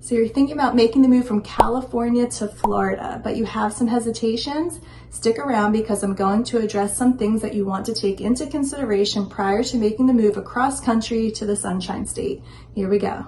So you're thinking about making the move from California to Florida, but you have some hesitations? Stick around because I'm going to address some things that you want to take into consideration prior to making the move across country to the Sunshine State. Here we go.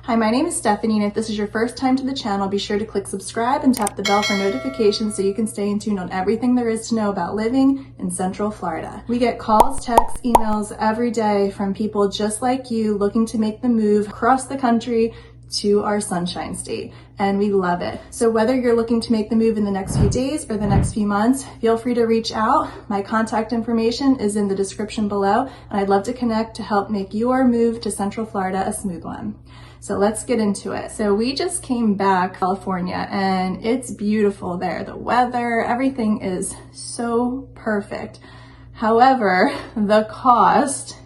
Hi, my name is Stephanie, and if this is your first time to the channel, be sure to click subscribe and tap the bell for notifications so you can stay in tune on everything there is to know about living in Central Florida. We get calls, texts, emails every day from people just like you looking to make the move across the country to our Sunshine State, and we love it. So whether you're looking to make the move in the next few days or the next few months, feel free to reach out. My contact information is in the description below, and I'd love to connect to help make your move to Central Florida a smooth one. So let's get into it. So we just came back California and it's beautiful there. The weather, everything is so perfect. However, the cost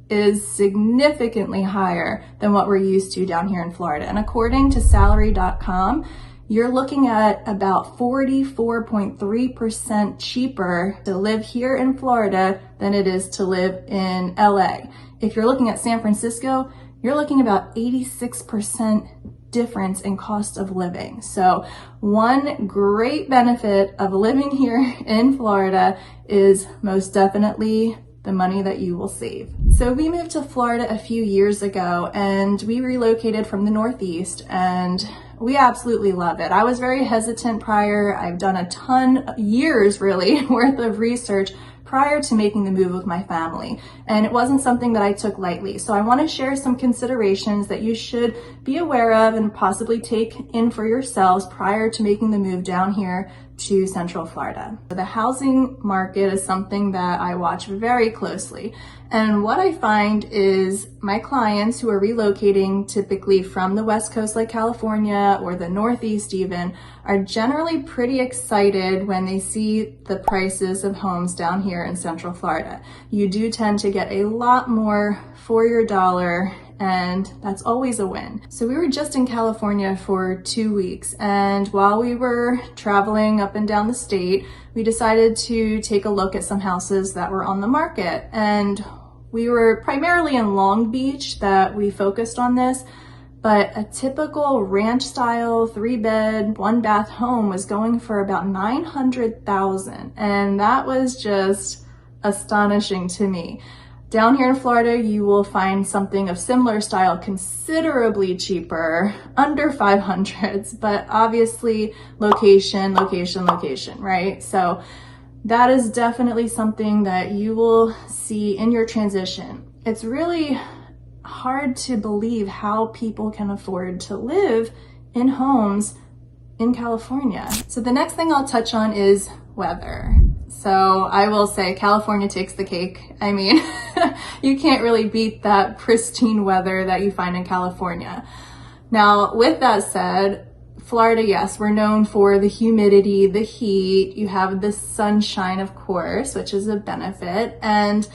is significantly higher than what we're used to down here in Florida. And according to salary.com, you're looking at about 44.3% cheaper to live here in Florida than it is to live in LA. If you're looking at San Francisco, you're looking about 86% difference in cost of living. So one great benefit of living here in Florida is most definitely the money that you will save. So we moved to Florida a few years ago and we relocated from the Northeast, and we absolutely love it. I was very hesitant prior. I've done a ton, years really, worth of research prior to making the move with my family, and it wasn't something that I took lightly. So I want to share some considerations that you should be aware of and possibly take in for yourselves prior to making the move down here to Central Florida. The housing market is something that I watch very closely, and what I find is my clients who are relocating typically from the West Coast like California or the Northeast even are generally pretty excited when they see the prices of homes down here in Central Florida. You do tend to get a lot more for your dollar, and that's always a win. So we were just in California for 2 weeks, and while we were traveling up and down the state, we decided to take a look at some houses that were on the market. And we were primarily in Long Beach that we focused on this, but a typical ranch style 3-bed, 1-bath home was going for about $900,000, and that was just astonishing to me. Down here in Florida, you will find something of similar style considerably cheaper, under 500s, but obviously location, right? So that is definitely something that you will see in your transition. It's really hard to believe how people can afford to live in homes in California. So the next thing I'll touch on is weather. So I will say California takes the cake. I mean, you can't really beat that pristine weather that you find in California. Now, with that said, Florida, yes, we're known for the humidity, the heat. You have the sunshine, of course, which is a benefit. And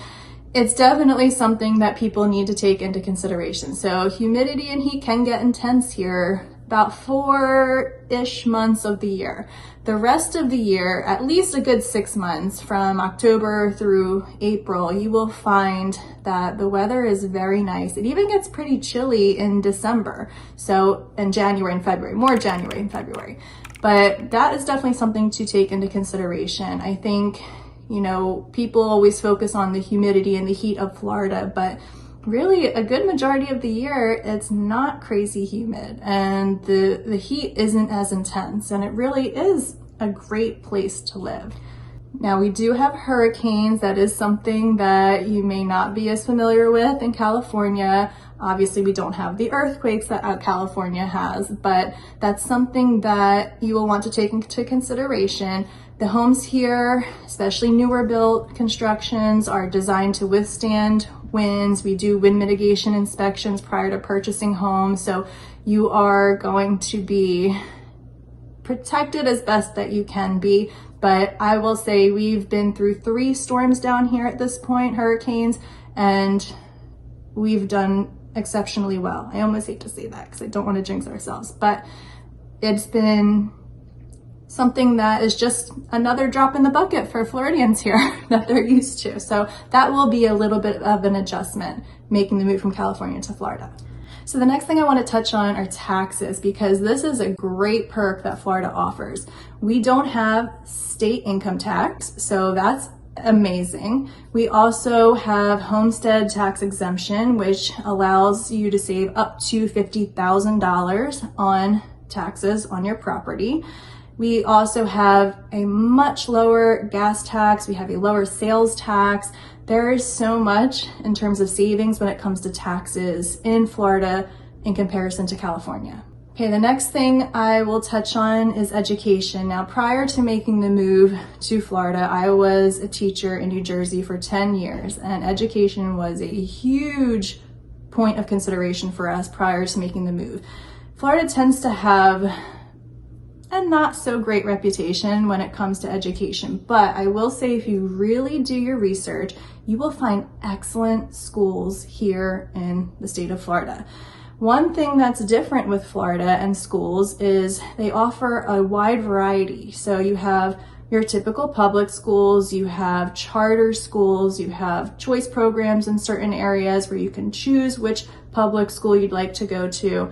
it's definitely something that people need to take into consideration. So humidity and heat can get intense here about 4-ish months of the year. The rest of the year, at least a good 6 months, from October through April, you will find that the weather is very nice. It even gets pretty chilly in December. So in January and February, more January and February. But that is definitely something to take into consideration. I think, you know, people always focus on the humidity and the heat of Florida, but really a good majority of the year, it's not crazy humid and the heat isn't as intense, and it really is a great place to live. Now, we do have hurricanes. That is something that you may not be as familiar with in California. Obviously, we don't have the earthquakes that California has, but that's something that you will want to take into consideration. The homes here, especially newer built constructions, are designed to withstand winds. We do wind mitigation inspections prior to purchasing homes, so you are going to be protected as best that you can be. But I will say we've been through 3 storms down here at this point, hurricanes, and we've done exceptionally well. I almost hate to say that because I don't want to jinx ourselves, but it's been something that is just another drop in the bucket for Floridians here that they're used to. So that will be a little bit of an adjustment making the move from California to Florida. So the next thing I want to touch on are taxes, because this is a great perk that Florida offers. We don't have state income tax, so that's amazing. We also have homestead tax exemption, which allows you to save up to $50,000 on taxes on your property. We also have a much lower gas tax. We have a lower sales tax. There is so much in terms of savings when it comes to taxes in Florida in comparison to California. Okay, the next thing I will touch on is education. Now, prior to making the move to Florida, I was a teacher in New Jersey for 10 years, and education was a huge point of consideration for us prior to making the move. Florida tends to have a not so great reputation when it comes to education, but I will say if you really do your research, you will find excellent schools here in the state of Florida. One thing that's different with Florida and schools is they offer a wide variety. So you have your typical public schools, you have charter schools, you have choice programs in certain areas where you can choose which public school you'd like to go to.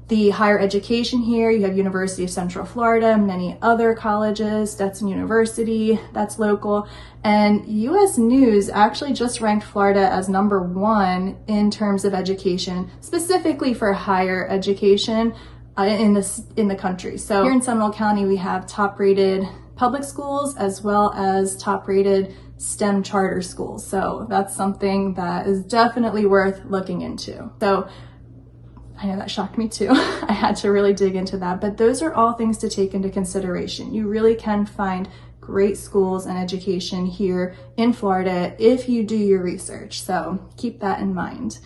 The higher education here, you have University of Central Florida, many other colleges, Stetson University, that's local. And US News actually just ranked Florida as #1 in terms of education, specifically for higher education in the country. So here in Seminole County, we have top-rated public schools as well as top-rated STEM charter schools. So that's something that is definitely worth looking into. So I know that shocked me too. I had to really dig into that, but those are all things to take into consideration. You really can find great schools and education here in Florida if you do your research. So keep that in mind.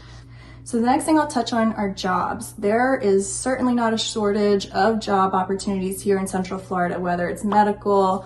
So the next thing I'll touch on are jobs. There is certainly not a shortage of job opportunities here in Central Florida, whether it's medical,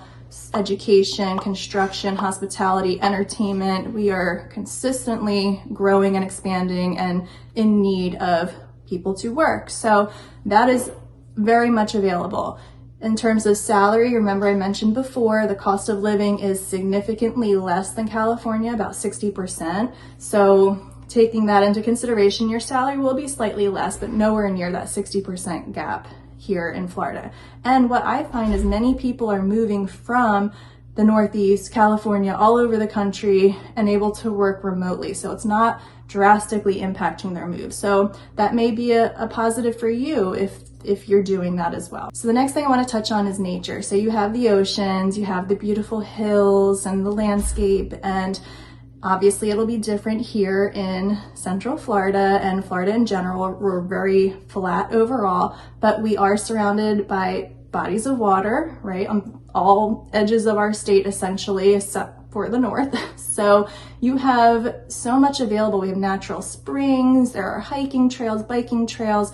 education, construction, hospitality, entertainment. We are consistently growing and expanding and in need of people to work. So that is very much available. In terms of salary, remember I mentioned before, the cost of living is significantly less than California, about 60%. So taking that into consideration, your salary will be slightly less, but nowhere near that 60% gap here in Florida. And what I find is many people are moving from the Northeast, California, all over the country and able to work remotely. So it's not drastically impacting their move. So that may be a positive for you if you're doing that as well. So the next thing I want to touch on is nature. So you have the oceans, you have the beautiful hills and the landscape, and obviously it'll be different here in Central Florida and Florida in general. We're very flat overall, but we are surrounded by bodies of water, right, on all edges of our state essentially, except for the north. So you have so much available. We have natural springs, there are hiking trails, biking trails.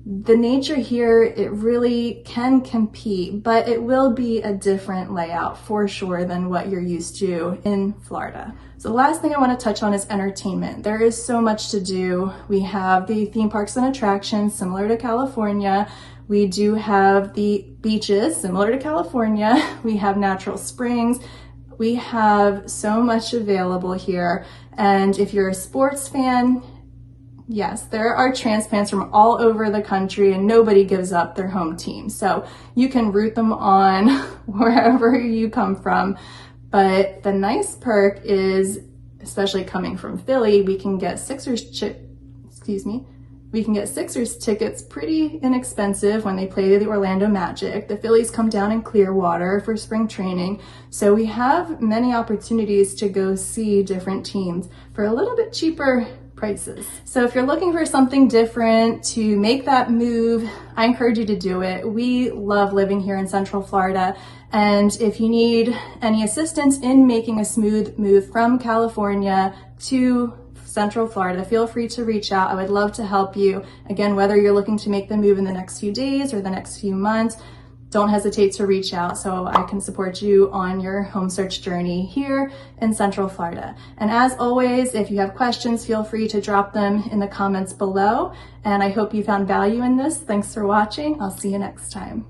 The nature here, it really can compete, but it will be a different layout for sure than what you're used to in Florida. So the last thing I want to touch on is entertainment. There is so much to do. We have the theme parks and attractions similar to California. We do have the beaches similar to California. We have natural springs. We have so much available here. And if you're a sports fan, yes, there are transplants from all over the country and nobody gives up their home team. So you can root them on wherever you come from. But the nice perk is, especially coming from Philly, we can get Sixers tickets pretty inexpensive when they play the Orlando Magic. The Phillies come down in Clearwater for spring training. So we have many opportunities to go see different teams for a little bit cheaper prices. So if you're looking for something different to make that move, I encourage you to do it. We love living here in Central Florida. And if you need any assistance in making a smooth move from California to Central Florida, feel free to reach out. I would love to help you. Again, whether you're looking to make the move in the next few days or the next few months, don't hesitate to reach out so I can support you on your home search journey here in Central Florida. And as always, if you have questions, feel free to drop them in the comments below. And I hope you found value in this. Thanks for watching. I'll see you next time.